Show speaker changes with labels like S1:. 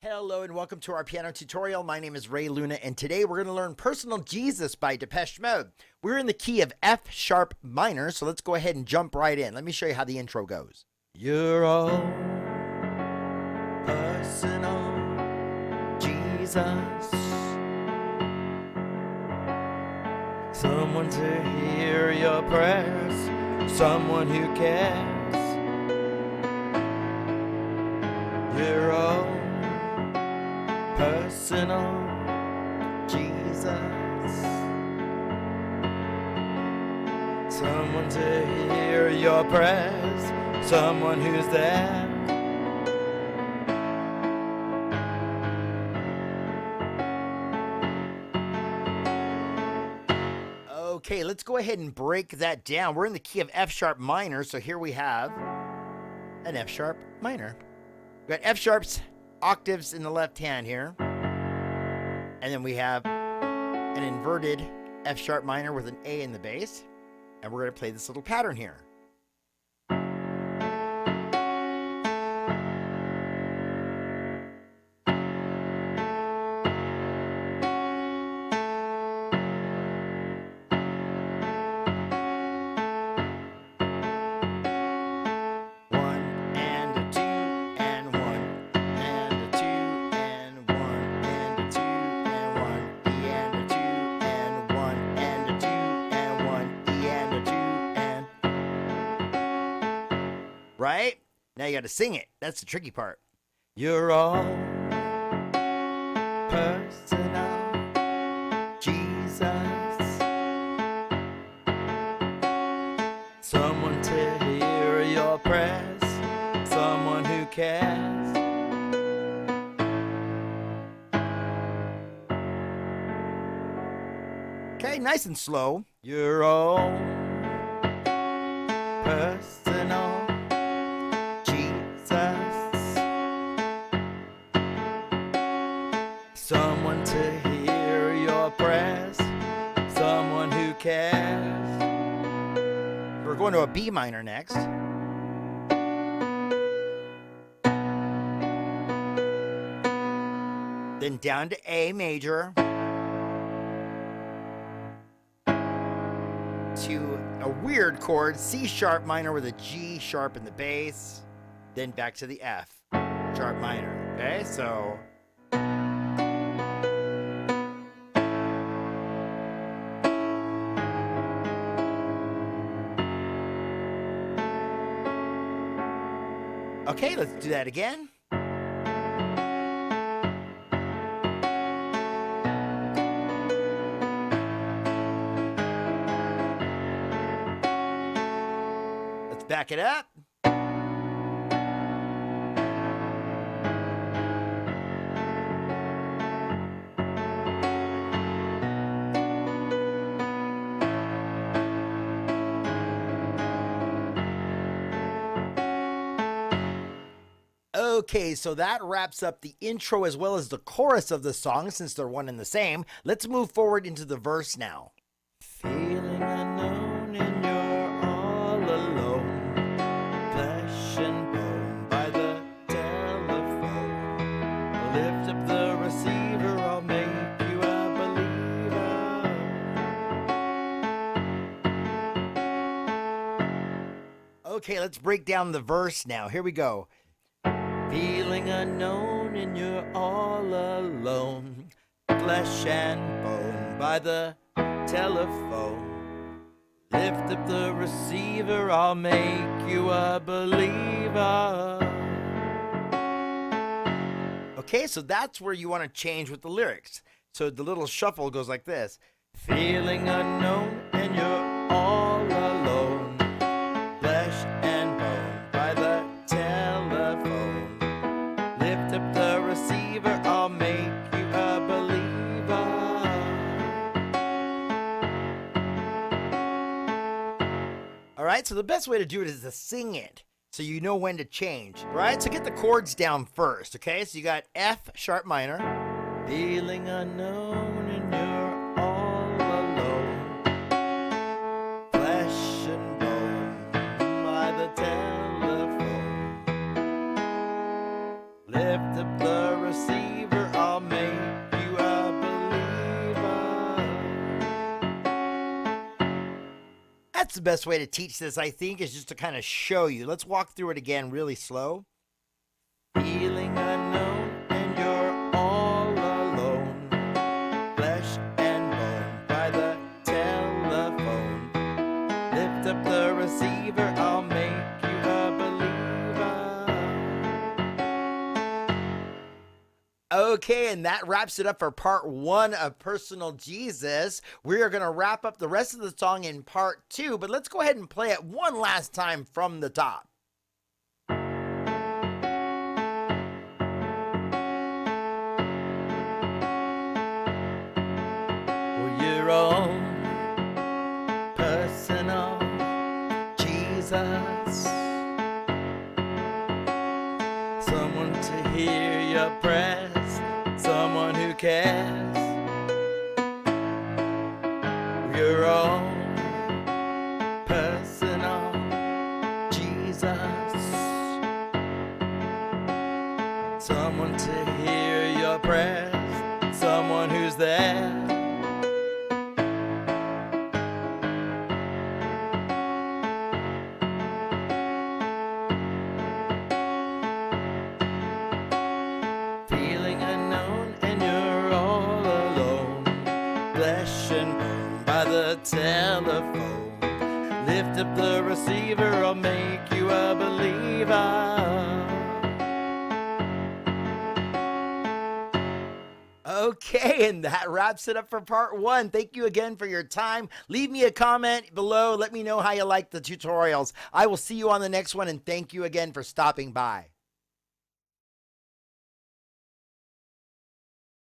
S1: Hello and welcome to our piano tutorial. My name is Ray Luna and today we're going to learn Personal Jesus by Depeche Mode. We're in the key of F sharp minor, so let's go ahead and jump right in. Let me show you how the intro goes. You're all personal Jesus. Someone to hear your prayers, someone who cares. You're all personal Jesus. Someone to hear your prayers, someone who's there. Okay, let's go ahead and break that down. We're in the key of F sharp minor, so here we have an F sharp minor. We've got F sharps, octaves in the left hand here. And then we have an inverted F sharp minor with an A in the bass. And we're going to play this little pattern here. Right? Now you got to sing it. That's the tricky part. You're all personal Jesus. Someone to hear your prayers, someone who cares. Okay, nice and slow. You're all personal someone to hear your prayers, someone who cares. We're going to a B minor next. Then down to A major. To a weird chord, C sharp minor with a G sharp in the bass. Then back to the F sharp minor. Okay, so okay, let's do that again. Let's back it up. Okay, so that wraps up the intro as well as the chorus of the song since they're one and the same. Let's move forward into the verse now. Feeling unknown and you're all alone, flesh and bone by the telephone. Lift up the receiver, I'll make you a believer. Okay, let's break down the verse now. Here we go. Feeling unknown and you're all alone, flesh and bone by the telephone. Lift up the receiver, I'll make you a believer. Okay, so that's where you want to change with the lyrics. So the little shuffle goes like this. Feeling unknown and you're all alone, flesh and bone by the telephone. Lift up the receiver, I'll make you a believer. All right, so the best way to do it is to sing it so you know when to change. All right, so get the chords down first, okay? So you got F sharp minor. Feeling unknown and you're all alone, flesh and bone by the telephone. Lift up the receiver. that's the best way to teach this, I think, is just to kind of show you. Let's walk through it again really slow. Feeling unknown and you're all alone. Flesh and bone by the telephone. Lift up the receiver, I'll make you a believer. Okay, and that wraps it up for part 1 of Personal Jesus. We are going to wrap up the rest of the song in part 2, but let's go ahead and play it one last time from the top. Your own personal Jesus, someone to hear your prayers, someone who cares. Your own personal Jesus, someone to hear your prayers, someone who's there. Flesh and bone by the telephone. Lift up the receiver, I'll make you a believer. Okay, and that wraps it up for part 1. Thank you again for your time. Leave me a comment below. Let me know how you like the tutorials. I will see you on the next one, and thank you again for stopping by.